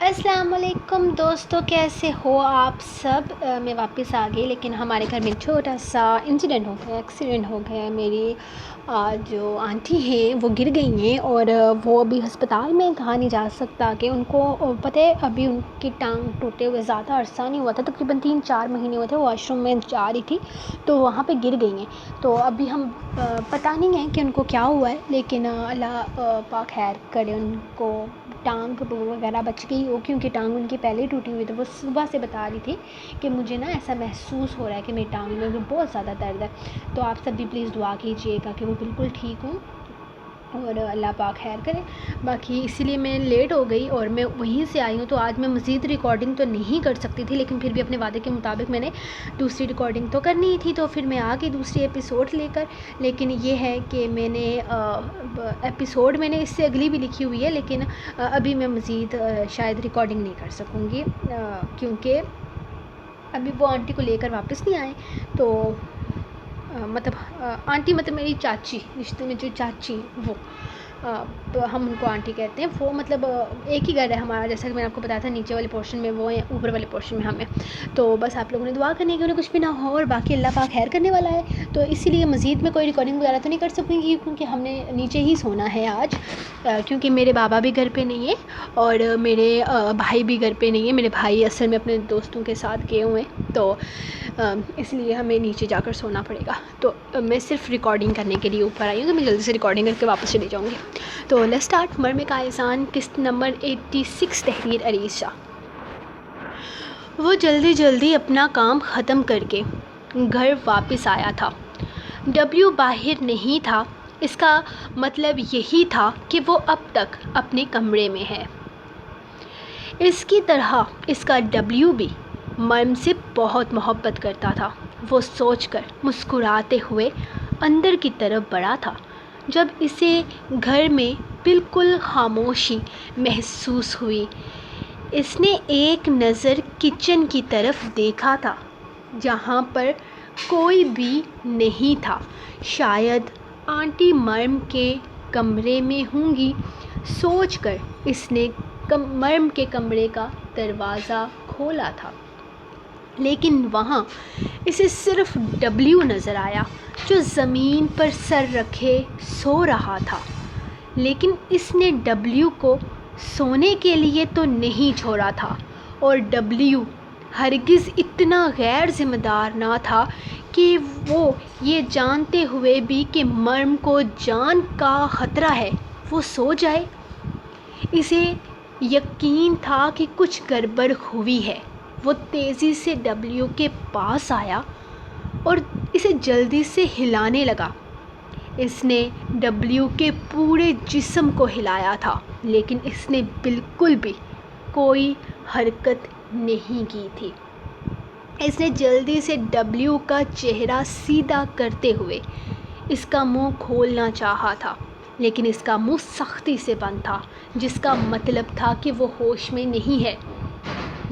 السلام علیکم دوستوں، کیسے ہو آپ سب؟ میں واپس آ گئی، لیکن ہمارے گھر میں چھوٹا سا ایکسیڈنٹ ہو گیا ہے۔ میری جو آنٹی ہیں وہ گر گئی ہیں اور وہ ابھی ہسپتال میں کہا نہیں جا سکتا کہ ان کو پتہ ہے ابھی ان کی ٹانگ ٹوٹے ہوئے زیادہ عرصہ نہیں ہوا تھا، تقریباً 3-4 مہینے ہوئے تھے۔ وہ واش روم میں جا رہی تھی تو وہاں پہ گر گئی ہیں، تو ابھی ہم پتہ نہیں ہے کہ ان کو کیا ہوا ہے، لیکن اللہ پاک خیر کرے۔ ان کو ٹانگ وغیرہ بچ گئی ہو، کیونکہ ٹانگ ان کی پہلے ہی ٹوٹی ہوئی تھی۔ وہ صبح سے بتا رہی تھی کہ مجھے نا ایسا محسوس ہو رہا ہے کہ میری ٹانگ میں بہت زیادہ درد ہے۔ تو آپ سب بھی پلیز دعا کیجیے گا کہ وہ بالکل ٹھیک ہوں اور اللہ پاک خیر کرے۔ باقی اسی لیے میں لیٹ ہو گئی اور میں وہیں سے آئی ہوں، تو آج میں مزید ریکارڈنگ تو نہیں کر سکتی تھی، لیکن پھر بھی اپنے وعدے کے مطابق میں نے دوسری ریکارڈنگ تو کرنی ہی تھی، تو پھر میں آ گئی دوسری ایپیسوڈ لے کر۔ لیکن یہ ہے کہ میں نے ایپیسوڈ میں نے اس سے اگلی بھی لکھی ہوئی ہے، لیکن ابھی میں مزید شاید ریکارڈنگ نہیں کر سکوں گی، کیونکہ ابھی وہ آنٹی کو لے کر واپس نہیں آئے۔ تو آنٹی مطلب میری چاچی، رشتے میں جو چاچی وہ تو ہم ان کو آنٹی کہتے ہیں۔ وہ مطلب ایک ہی گھر ہے ہمارا، جیسا کہ میں نے آپ کو بتایا تھا، نیچے والے پورشن میں وہ ہیں، اوپر والے پورشن میں ہم ہیں۔ تو بس آپ لوگوں نے دعا کرنی ہے کہ انہیں کچھ بھی نہ ہو، اور باقی اللہ پاک خیر کرنے والا ہے۔ تو اسی لیے مزید میں کوئی ریکارڈنگ وغیرہ تو نہیں کر سکوں گی، کیونکہ ہم نے نیچے ہی سونا ہے آج، کیونکہ میرے بابا بھی گھر پہ نہیں ہیں اور میرے بھائی بھی گھر پہ نہیں ہیں۔ میرے بھائی اصل میں اپنے دوستوں کے ساتھ گئے ہوئے ہیں، تو اس لیے ہمیں نیچے جا کر سونا پڑے گا۔ تو میں صرف ریکارڈنگ کرنے کے لیے اوپر آئی ہوں، تو میں جلدی سے ریکارڈنگ کر کے واپس چلی جاؤں گی۔ تو لیٹس اسٹارٹ۔ مرم کا احسان، قسط نمبر 86، تحریر عریض شاہ۔ وہ جلدی جلدی اپنا کام ختم کر کے گھر واپس آیا تھا۔ ڈبلیو باہر نہیں تھا، اس کا مطلب یہی تھا کہ وہ اب تک اپنے کمرے میں ہے۔ اس کی طرح اس کا ڈبلیو بھی مرم سے بہت محبت کرتا تھا۔ وہ سوچ کر مسکراتے ہوئے اندر کی طرف بڑھا تھا جب اسے گھر میں بالکل خاموشی محسوس ہوئی۔ اس نے ایک نظر کچن کی طرف دیکھا تھا، جہاں پر کوئی بھی نہیں تھا۔ شاید آنٹی مرم کے کمرے میں ہوں گی، سوچ کر اس نے مرم کے کمرے کا دروازہ کھولا تھا، لیکن وہاں اسے صرف ڈبلیو نظر آیا، جو زمین پر سر رکھے سو رہا تھا۔ لیکن اس نے ڈبلیو کو سونے کے لیے تو نہیں چھوڑا تھا، اور ڈبلیو ہرگز اتنا غیر ذمہ دار نہ تھا کہ وہ یہ جانتے ہوئے بھی کہ مرم کو جان کا خطرہ ہے وہ سو جائے۔ اسے یقین تھا کہ کچھ گڑبڑ ہوئی ہے۔ وہ تیزی سے ڈبلیو کے پاس آیا اور اسے جلدی سے ہلانے لگا۔ اس نے ڈبلیو کے پورے جسم کو ہلایا تھا، لیکن اس نے بالکل بھی کوئی حرکت نہیں کی تھی۔ اس نے جلدی سے ڈبلیو کا چہرہ سیدھا کرتے ہوئے اس کا منہ کھولنا چاہا تھا، لیکن اس کا منہ سختی سے بند تھا، جس کا مطلب تھا کہ وہ ہوش میں نہیں ہے۔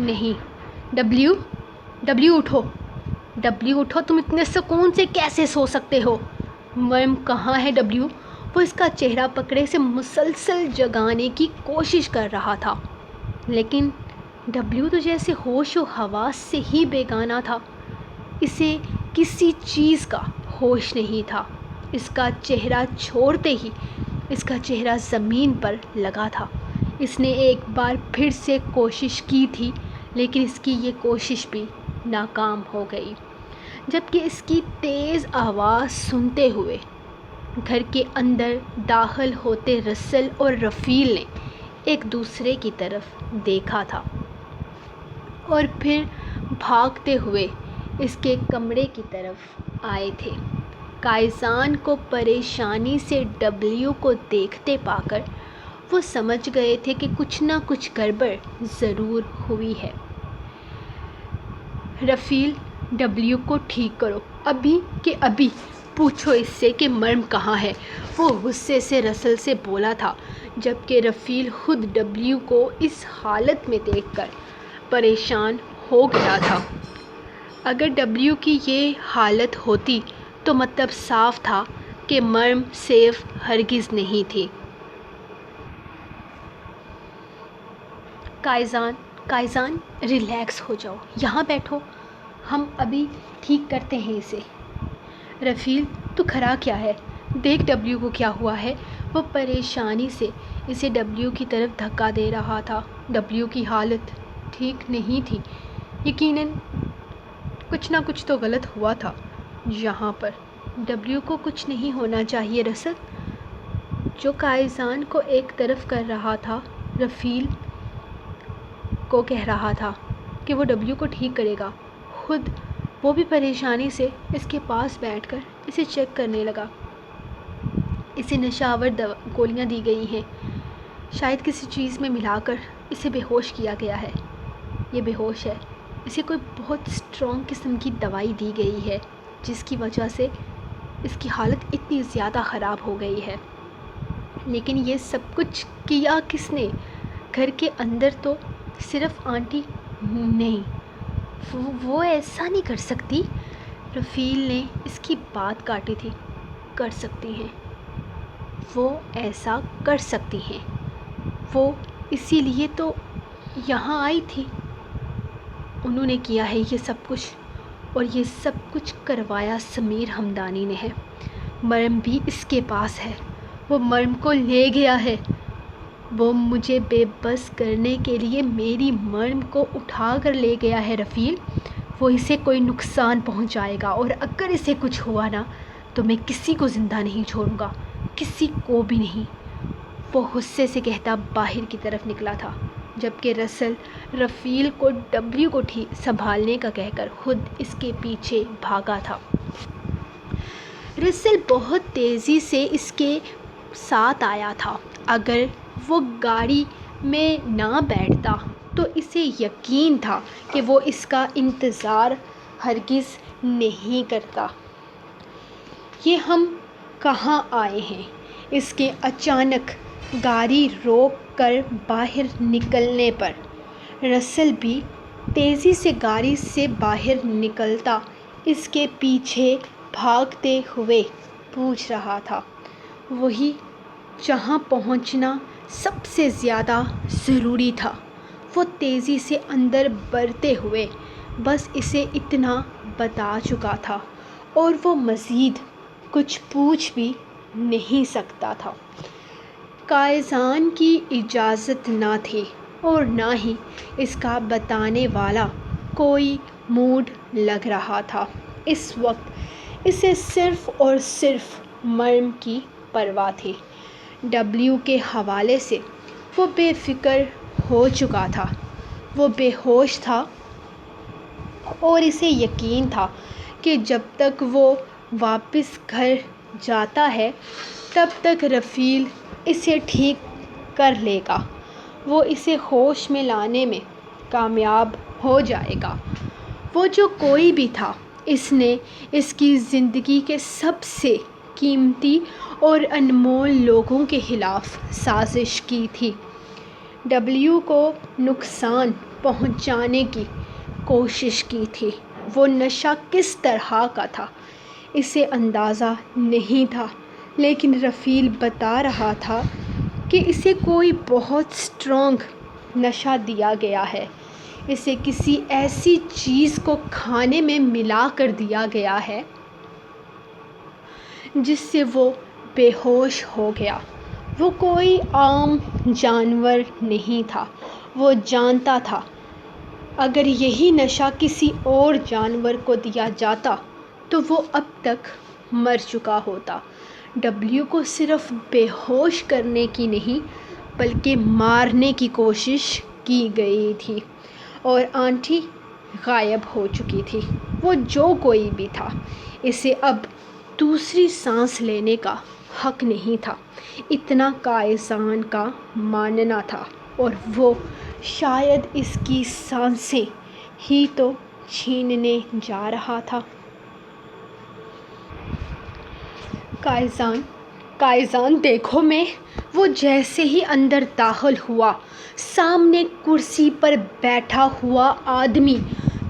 نہیں، ڈبلیو اٹھو، ڈبلیو اٹھو، تم اتنے سکون سے کیسے سو سکتے ہو؟ مرم کہاں ہے ڈبلیو؟ وہ اس کا چہرہ پکڑے اسے مسلسل جگانے کی کوشش کر رہا تھا، لیکن ڈبلیو تو جیسے ہوش و حواس سے ہی بیگانہ تھا۔ اسے کسی چیز کا ہوش نہیں تھا۔ اس کا چہرہ چھوڑتے ہی اس کا چہرہ زمین پر لگا تھا۔ اس نے ایک بار پھر سے کوشش کی تھی، لیکن اس کی یہ کوشش بھی ناکام ہو گئی، جبکہ اس کی تیز آواز سنتے ہوئے گھر کے اندر داخل ہوتے رسل اور رفیل نے ایک دوسرے کی طرف دیکھا تھا اور پھر بھاگتے ہوئے اس کے کمرے کی طرف آئے تھے۔ قائزان کو پریشانی سے ڈبلیو کو دیکھتے پا کر وہ سمجھ گئے تھے کہ کچھ نہ کچھ گڑبڑ ضرور ہوئی ہے۔ رفیل، ڈبلیو کو ٹھیک کرو، ابھی کہ ابھی پوچھو اس سے کہ مرم کہاں ہے، وہ غصے سے رسل سے بولا تھا، جبکہ رفیل خود ڈبلیو کو اس حالت میں دیکھ کر پریشان ہو گیا تھا۔ اگر ڈبلیو کی یہ حالت ہوتی تو مطلب صاف تھا کہ مرم سیف ہرگز نہیں تھی۔ کائزان ریلیکس ہو جاؤ، یہاں بیٹھو، ہم ابھی ٹھیک کرتے ہیں اسے۔ رفیل تو کھڑا کیا ہے، دیکھ ڈبلیو کو کیا ہوا ہے۔ وہ پریشانی سے اسے ڈبلیو کی طرف دھکا دے رہا تھا۔ ڈبلیو کی حالت ٹھیک نہیں تھی، یقیناً کچھ نہ کچھ تو غلط ہوا تھا یہاں پر۔ ڈبلیو کو کچھ نہیں ہونا چاہیے۔ رسل جو کائزان کو ایک طرف کر رہا تھا، رفیل کو کہہ رہا تھا کہ وہ ڈبلیو کو ٹھیک کرے گا، خود وہ بھی پریشانی سے اس کے پاس بیٹھ کر اسے چیک کرنے لگا۔ اسے نشہ آور گولیاں دی گئی ہیں، شاید کسی چیز میں ملا کر اسے بے ہوش کیا گیا ہے۔ یہ بے ہوش ہے، اسے کوئی بہت اسٹرانگ قسم کی دوائی دی گئی ہے جس کی وجہ سے اس کی حالت اتنی زیادہ خراب ہو گئی ہے۔ لیکن یہ سب کچھ کیا کس نے؟ گھر کے اندر تو صرف آنٹی نہیں، وہ ایسا نہیں کر سکتی۔ رفیل نے اس کی بات کاٹی تھی۔ کر سکتی ہیں، وہ ایسا کر سکتی ہیں، وہ اسی لیے تو یہاں آئی تھی۔ انہوں نے کیا ہے یہ سب کچھ، اور یہ سب کچھ کروایا سمیر ہمدانی نے ہے۔ مرم بھی اس کے پاس ہے، وہ مرم کو لے گیا ہے۔ وہ مجھے بے بس کرنے کے لیے میری مرم کو اٹھا کر لے گیا ہے۔ رفیل وہ اسے کوئی نقصان پہنچائے گا، اور اگر اسے کچھ ہوا نا تو میں کسی کو زندہ نہیں چھوڑوں گا، کسی کو بھی نہیں۔ وہ غصے سے کہتا باہر کی طرف نکلا تھا، جبکہ رسل رفیل کو ڈبلیو کو سنبھالنے کا کہہ کر خود اس کے پیچھے بھاگا تھا۔ رسل بہت تیزی سے اس کے ساتھ آیا تھا۔ اگر وہ گاڑی میں نہ بیٹھتا تو اسے یقین تھا کہ وہ اس کا انتظار ہرگز نہیں کرتا۔ یہ ہم کہاں آئے ہیں؟ اس کے اچانک گاڑی روک کر باہر نکلنے پر رسل بھی تیزی سے گاڑی سے باہر نکلتا اس کے پیچھے بھاگتے ہوئے پوچھ رہا تھا، وہی جہاں پہنچنا سب سے زیادہ ضروری تھا۔ وہ تیزی سے اندر بڑھتے ہوئے بس اسے اتنا بتا چکا تھا، اور وہ مزید کچھ پوچھ بھی نہیں سکتا تھا۔ کائزان کی اجازت نہ تھی، اور نہ ہی اس کا بتانے والا کوئی موڈ لگ رہا تھا۔ اس وقت اسے صرف اور صرف مرم کی پرواہ تھی۔ ڈبلیو کے حوالے سے وہ بے فکر ہو چکا تھا، وہ بے ہوش تھا، اور اسے یقین تھا کہ جب تک وہ واپس گھر جاتا ہے تب تک رفیل اسے ٹھیک کر لے گا، وہ اسے ہوش میں لانے میں کامیاب ہو جائے گا۔ وہ جو کوئی بھی تھا، اس نے اس کی زندگی کے سب سے قیمتی اور انمول لوگوں کے خلاف سازش کی تھی، ڈبلیو کو نقصان پہنچانے کی کوشش کی تھی۔ وہ نشہ کس طرح کا تھا اسے اندازہ نہیں تھا، لیکن رفیل بتا رہا تھا کہ اسے کوئی بہت اسٹرانگ نشہ دیا گیا ہے، اسے کسی ایسی چیز کو کھانے میں ملا کر دیا گیا ہے جس سے وہ بے ہوش ہو گیا۔ وہ کوئی عام جانور نہیں تھا۔ وہ جانتا تھا اگر یہی نشہ کسی اور جانور کو دیا جاتا تو وہ اب تک مر چکا ہوتا۔ ڈبلیو کو صرف بے ہوش کرنے کی نہیں بلکہ مارنے کی کوشش کی گئی تھی، اور آنٹی غائب ہو چکی تھی۔ وہ جو کوئی بھی تھا، اسے اب دوسری سانس لینے کا حق نہیں تھا، اتنا کائزان کا ماننا تھا، اور وہ شاید اس کی سانسیں ہی تو چھیننے جا رہا تھا۔ کائزان دیکھو میں۔ وہ جیسے ہی اندر داخل ہوا، سامنے کرسی پر بیٹھا ہوا آدمی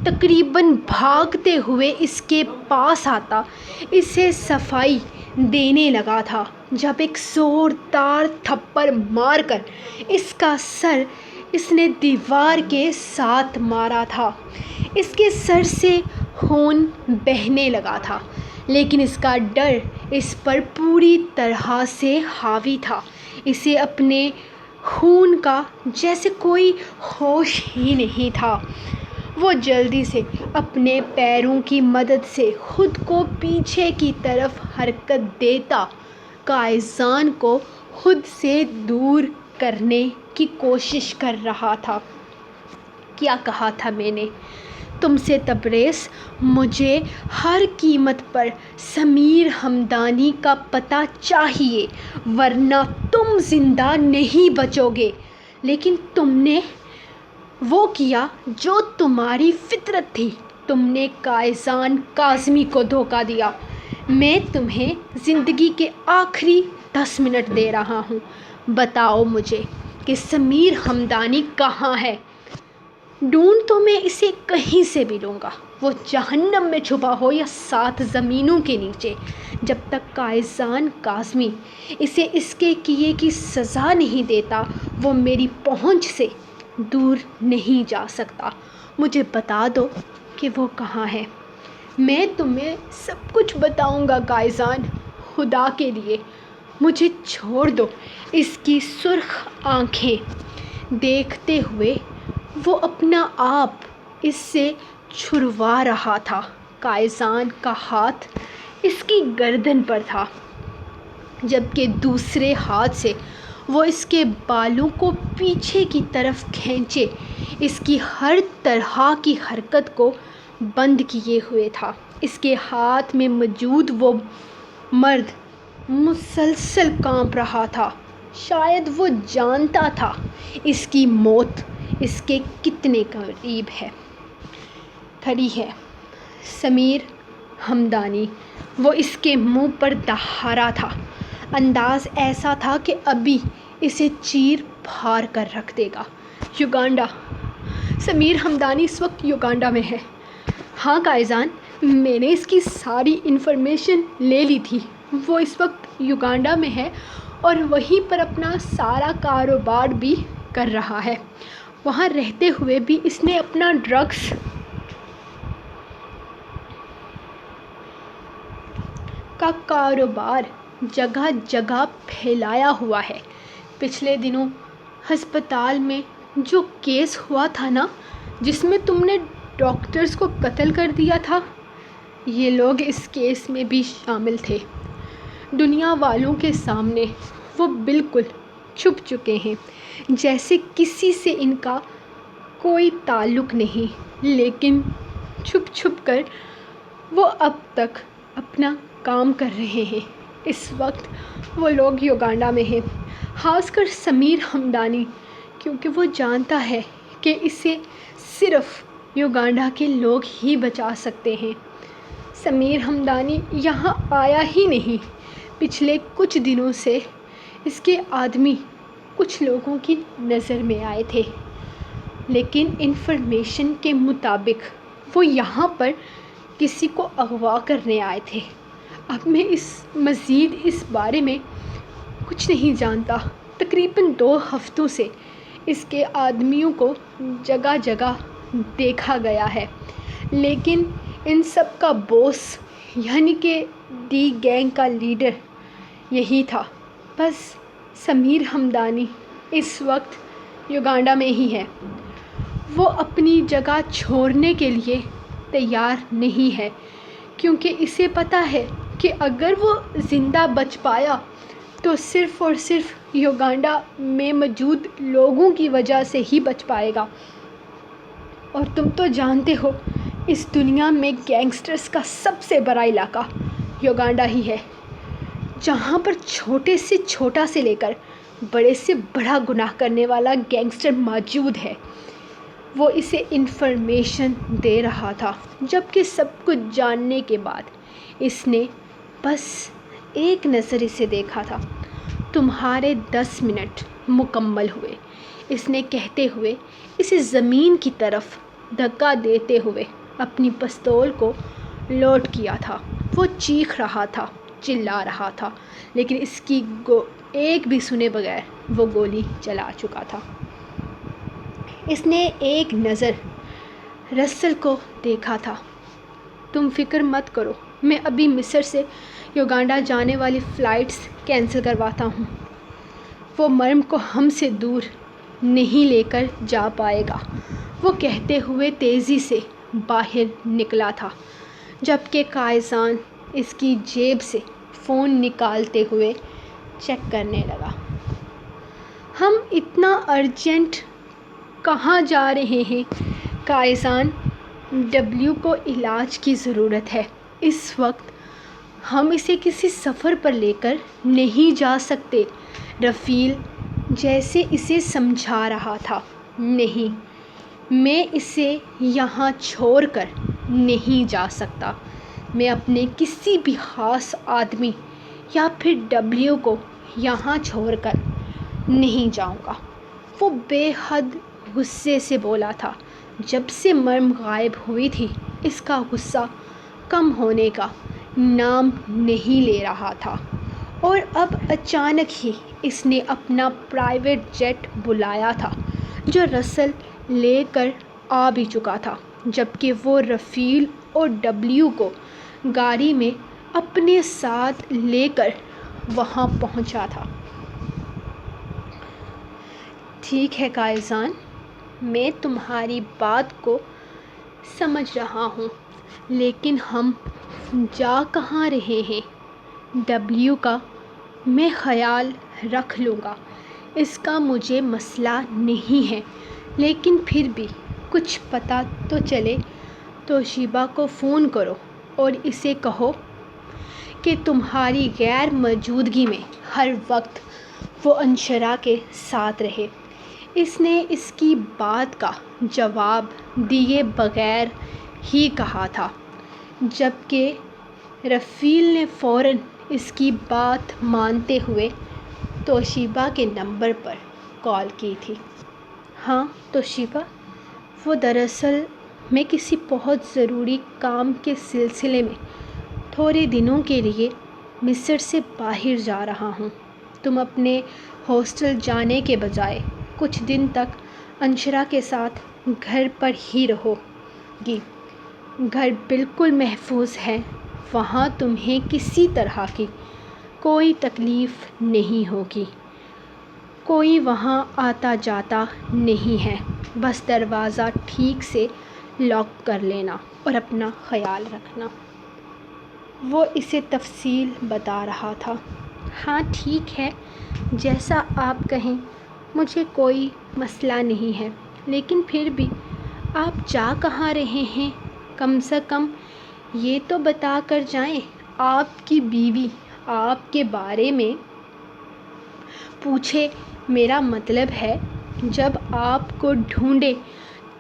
تقریباً بھاگتے ہوئے اس کے پاس آتا اسے صفائی دینے لگا تھا، جب ایک زوردار تھپڑ مار کر اس کا سر اس نے دیوار کے ساتھ مارا تھا۔ اس کے سر سے خون بہنے لگا تھا، لیکن اس کا ڈر اس پر پوری طرح سے حاوی تھا۔ اسے اپنے خون کا جیسے کوئی ہوش ہی نہیں تھا۔ وہ جلدی سے اپنے پیروں کی مدد سے خود کو پیچھے کی طرف حرکت دیتا قائزان کو خود سے دور کرنے کی کوشش کر رہا تھا۔ کیا کہا تھا میں نے تم سے تبریز؟ مجھے ہر قیمت پر سمیر ہمدانی کا پتہ چاہیے، ورنہ تم زندہ نہیں بچو گے۔ لیکن تم نے وہ کیا جو تمہاری فطرت تھی، تم نے قائزان کاظمی کو دھوکہ دیا۔ میں تمہیں زندگی کے آخری 10 منٹ دے رہا ہوں، بتاؤ مجھے کہ سمیر ہمدانی کہاں ہے؟ ڈھونڈ تو میں اسے کہیں سے بھی لوں گا، وہ جہنم میں چھپا ہو یا 7 زمینوں کے نیچے۔ جب تک قائزان کاظمی اسے اس کے کیے کی سزا نہیں دیتا، وہ میری پہنچ سے دور نہیں جا سکتا۔ مجھے بتا دو کہ وہ کہاں ہے۔ میں تمہیں سب کچھ بتاؤں گا قائزان، خدا کے لیے مجھے چھوڑ دو۔ اس کی سرخ آنکھیں دیکھتے ہوئے وہ اپنا آپ اس سے چھڑوا رہا تھا۔ قائزان کا ہاتھ اس کی گردن پر تھا، جبکہ دوسرے ہاتھ سے وہ اس کے بالوں کو پیچھے کی طرف کھینچے اس کی ہر طرح کی حرکت کو بند کیے ہوئے تھا۔ اس کے ہاتھ میں موجود وہ مرد مسلسل کانپ رہا تھا۔ شاید وہ جانتا تھا اس کی موت اس کے کتنے قریب ہے۔ کھڑی ہے سمیر ہمدانی، وہ اس کے منہ پر دہارا تھا۔ انداز ایسا تھا کہ ابھی اسے چیر پھاڑ کر رکھ دے گا۔ یوگانڈا، سمیر ہمدانی اس وقت یوگانڈا میں ہے۔ ہاں قائزان، میں نے اس کی ساری انفارمیشن لے لی تھی۔ وہ اس وقت یوگانڈا میں ہے اور وہیں پر اپنا سارا کاروبار بھی کر رہا ہے۔ وہاں رہتے ہوئے بھی اس نے اپنا ڈرگس کا کاروبار جگہ جگہ پھیلایا ہوا ہے۔ پچھلے دنوں ہسپتال میں جو کیس ہوا تھا نا، جس میں تم نے ڈاکٹرز کو قتل کر دیا تھا، یہ لوگ اس کیس میں بھی شامل تھے۔ دنیا والوں کے سامنے وہ بالکل چھپ چکے ہیں، جیسے کسی سے ان کا کوئی تعلق نہیں، لیکن چھپ چھپ کر وہ اب تک اپنا کام کر رہے ہیں۔ اس وقت وہ لوگ یوگانڈا میں ہیں، خاص کر سمیر ہمدانی، کیونکہ وہ جانتا ہے کہ اسے صرف یوگانڈا کے لوگ ہی بچا سکتے ہیں۔ سمیر ہمدانی یہاں آیا ہی نہیں۔ پچھلے کچھ دنوں سے اس کے آدمی کچھ لوگوں کی نظر میں آئے تھے، لیکن انفارمیشن کے مطابق وہ یہاں پر کسی کو اغوا کرنے آئے تھے۔ اب میں مزید اس بارے میں کچھ نہیں جانتا۔ تقریباً 2 ہفتوں سے اس کے آدمیوں کو جگہ جگہ دیکھا گیا ہے، لیکن ان سب کا باس یعنی کہ ڈی گینگ کا لیڈر یہی تھا۔ بس سمیر ہمدانی اس وقت یوگانڈا میں ہی ہے۔ وہ اپنی جگہ چھوڑنے کے لیے تیار نہیں ہے، کیونکہ اسے پتہ ہے کہ اگر وہ زندہ بچ پایا تو صرف اور صرف یوگانڈا میں موجود لوگوں کی وجہ سے ہی بچ پائے گا۔ اور تم تو جانتے ہو اس دنیا میں گینگسٹرز کا سب سے بڑا علاقہ یوگانڈا ہی ہے، جہاں پر چھوٹے سے چھوٹا سے لے کر بڑے سے بڑا گناہ کرنے والا گینگسٹر موجود ہے۔ وہ اسے انفارمیشن دے رہا تھا، جبکہ سب کچھ جاننے کے بعد اس نے بس ایک نظر اسے دیکھا تھا۔ تمہارے 10 منٹ مکمل ہوئے، اس نے کہتے ہوئے اسے زمین کی طرف دھکا دیتے ہوئے اپنی پستول کو لوڈ کیا تھا۔ وہ چیخ رہا تھا، چلا رہا تھا، لیکن اس کی ایک بھی سنے بغیر وہ گولی چلا چکا تھا۔ اس نے ایک نظر رسل کو دیکھا تھا۔ تم فکر مت کرو، میں ابھی مصر سے یوگانڈا جانے والی فلائٹس کینسل کرواتا ہوں۔ وہ مرم کو ہم سے دور نہیں لے کر جا پائے گا، وہ کہتے ہوئے تیزی سے باہر نکلا تھا، جبکہ قائزان اس کی جیب سے فون نکالتے ہوئے چیک کرنے لگا۔ ہم اتنا ارجنٹ کہاں جا رہے ہیں قائزان؟ ڈبلیو کو علاج کی ضرورت ہے اس وقت، ہم اسے کسی سفر پر لے کر نہیں جا سکتے۔ رفیل جیسے اسے سمجھا رہا تھا، نہیں، میں اسے یہاں چھوڑ کر نہیں جا سکتا، میں اپنے کسی بھی خاص آدمی یا پھر ڈبلیو کو یہاں چھوڑ کر نہیں جاؤں گا۔ وہ بے حد غصے سے بولا تھا۔ جب سے مرم غائب ہوئی تھی اس کا غصہ کم ہونے کا نام نہیں لے رہا تھا، اور اب اچانک ہی اس نے اپنا پرائیویٹ جیٹ بلایا تھا جو رسل لے کر آ بھی چکا تھا، جبکہ وہ رفیل اور ڈبلیو کو گاڑی میں اپنے ساتھ لے کر وہاں پہنچا تھا۔ ٹھیک ہے قائزان، میں تمہاری بات کو سمجھ رہا ہوں، لیکن ہم جا کہاں رہے ہیں؟ ڈبلیو کا میں خیال رکھ لوں گا، اس کا مجھے مسئلہ نہیں ہے، لیکن پھر بھی کچھ پتہ تو چلے۔ توشیبا کو فون کرو اور اسے کہو کہ تمہاری غیر موجودگی میں ہر وقت وہ انشرا کے ساتھ رہے۔ اس نے اس کی بات کا جواب دیے بغیر ہی کہا تھا، جبکہ رفیل نے فوراً اس کی بات مانتے ہوئے توشیبا کے نمبر پر کال کی تھی۔ ہاں توشیبا، وہ دراصل میں کسی بہت ضروری کام کے سلسلے میں تھوڑے دنوں کے لیے مصر سے باہر جا رہا ہوں۔ تم اپنے ہاسٹل جانے کے بجائے کچھ دن تک انشرا کے ساتھ گھر پر ہی رہو گی۔ گھر بالکل محفوظ ہے، وہاں تمہیں کسی طرح کی کوئی تکلیف نہیں ہوگی، کوئی وہاں آتا جاتا نہیں ہے، بس دروازہ ٹھیک سے لاک کر لینا اور اپنا خیال رکھنا۔ وہ اسے تفصیل بتا رہا تھا۔ ہاں ٹھیک ہے، جیسا آپ کہیں، مجھے کوئی مسئلہ نہیں ہے، لیکن پھر بھی آپ جا کہاں رہے ہیں؟ کم سے کم یہ تو بتا کر جائیں۔ آپ کی بیوی آپ کے بارے میں پوچھے، میرا مطلب ہے جب آپ کو ڈھونڈے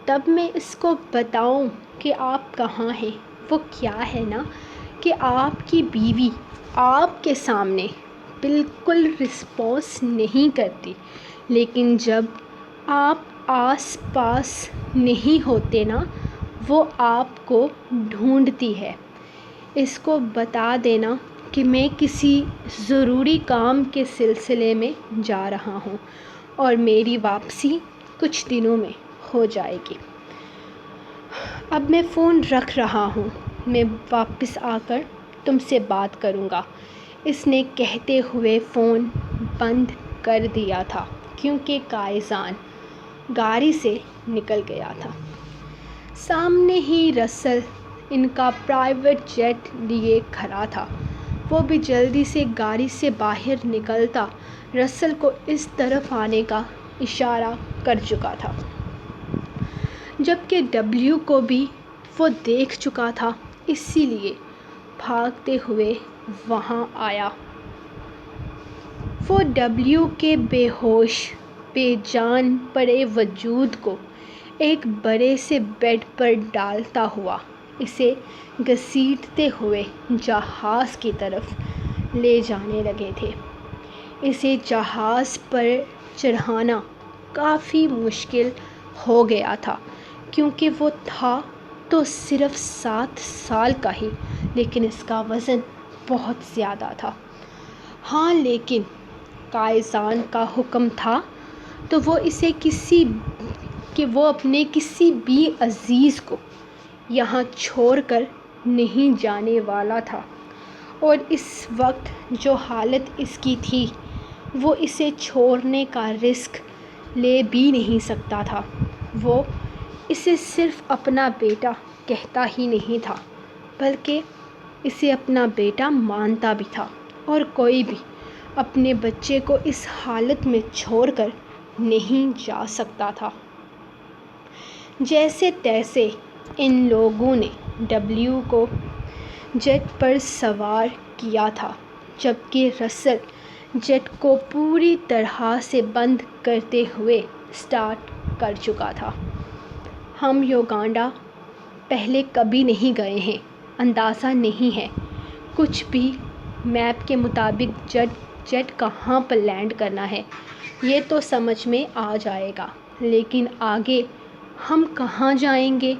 تب میں اس کو بتاؤں کہ آپ کہاں ہیں۔ وہ کیا ہے نا کہ آپ کی بیوی آپ کے سامنے بالکل رسپانس نہیں کرتی، لیکن جب آپ آس پاس نہیں ہوتے نا، وہ آپ کو ڈھونڈتی ہے۔ اس کو بتا دینا کہ میں کسی ضروری کام کے سلسلے میں جا رہا ہوں اور میری واپسی کچھ دنوں میں ہو جائے گی۔ اب میں فون رکھ رہا ہوں، میں واپس آ کر تم سے بات کروں گا۔ اس نے کہتے ہوئے فون بند کر دیا تھا کیونکہ قائزان گاڑی سے نکل گیا تھا۔ سامنے ہی رسل ان کا پرائیویٹ جیٹ لیے کھڑا تھا۔ وہ بھی جلدی سے گاڑی سے باہر نکلتا رسل کو اس طرف آنے کا اشارہ کر چکا تھا، جبکہ ڈبلیو کو بھی وہ دیکھ چکا تھا، اسی لیے بھاگتے ہوئے وہاں آیا۔ وہ ڈبلیو کے بے ہوش بے جان پڑے وجود کو ایک بڑے سے بیڈ پر ڈالتا ہوا اسے گھسیٹتے ہوئے جہاز کی طرف لے جانے لگے تھے۔ اسے جہاز پر چڑھانا کافی مشکل ہو گیا تھا کیونکہ وہ تھا تو صرف 7 سال کا ہی، لیکن اس کا وزن بہت زیادہ تھا۔ ہاں لیکن قائزان کا حکم تھا تو وہ اسے کسی کہ وہ اپنے کسی بھی عزیز کو یہاں چھوڑ کر نہیں جانے والا تھا، اور اس وقت جو حالت اس کی تھی وہ اسے چھوڑنے کا رسک لے بھی نہیں سکتا تھا۔ وہ اسے صرف اپنا بیٹا کہتا ہی نہیں تھا بلکہ اسے اپنا بیٹا مانتا بھی تھا، اور کوئی بھی اپنے بچے کو اس حالت میں چھوڑ کر نہیں جا سکتا تھا۔ جیسے تیسے ان لوگوں نے ڈبلیو کو جیٹ پر سوار کیا تھا، جبکہ رسل جیٹ کو پوری طرح سے بند کرتے ہوئے اسٹارٹ کر چکا تھا۔ ہم یوگنڈا پہلے کبھی نہیں گئے ہیں، اندازہ نہیں ہے کچھ بھی میپ کے مطابق جیٹ کہاں پر لینڈ کرنا ہے، یہ تو سمجھ میں آ جائے گا، لیکن آگے ہم کہاں جائیں گے؟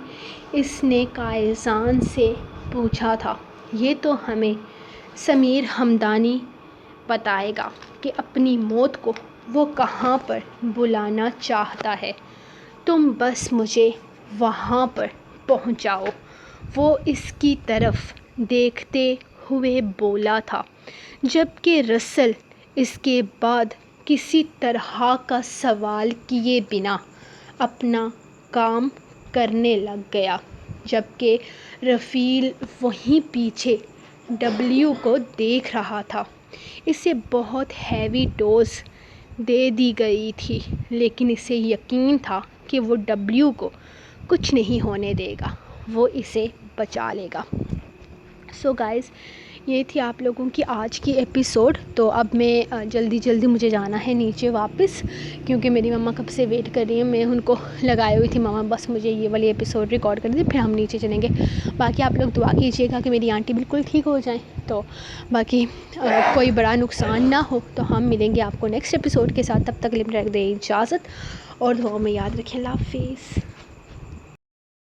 اس نے قائزان سے پوچھا تھا۔ یہ تو ہمیں سمیر ہمدانی بتائے گا کہ اپنی موت کو وہ کہاں پر بلانا چاہتا ہے، تم بس مجھے وہاں پر پہنچاؤ، وہ اس کی طرف دیکھتے ہوئے بولا تھا، جبکہ رسل اس کے بعد کسی طرح کا سوال کیے بنا اپنا کام کرنے لگ گیا، جبکہ رفیل وہیں پیچھے ڈبلیو کو دیکھ رہا تھا۔ اسے بہت ہیوی ڈوز دے دی گئی تھی، لیکن اسے یقین تھا کہ وہ ڈبلیو کو کچھ نہیں ہونے دے گا، وہ اسے بچا لے گا۔ سو گائز، یہ تھی آپ لوگوں کی آج کی ایپیسوڈ۔ تو اب میں جلدی مجھے جانا ہے نیچے واپس، کیونکہ میری مما کب سے ویٹ کر رہی ہیں۔ میں ان کو لگائی ہوئی تھی، مما بس مجھے یہ والی ایپیسوڈ ریکارڈ کر دیں، پھر ہم نیچے چلیں گے۔ باقی آپ لوگ دعا کیجیے گا کہ میری آنٹی بالکل ٹھیک ہو جائیں، تو باقی کوئی بڑا نقصان نہ ہو۔ تو ہم ملیں گے آپ کو نیکسٹ ایپیسوڈ کے ساتھ، تب تک کے لیے رکھ دیں اجازت، اور دعاؤں میں یاد رکھیں۔ اللہ حافظ۔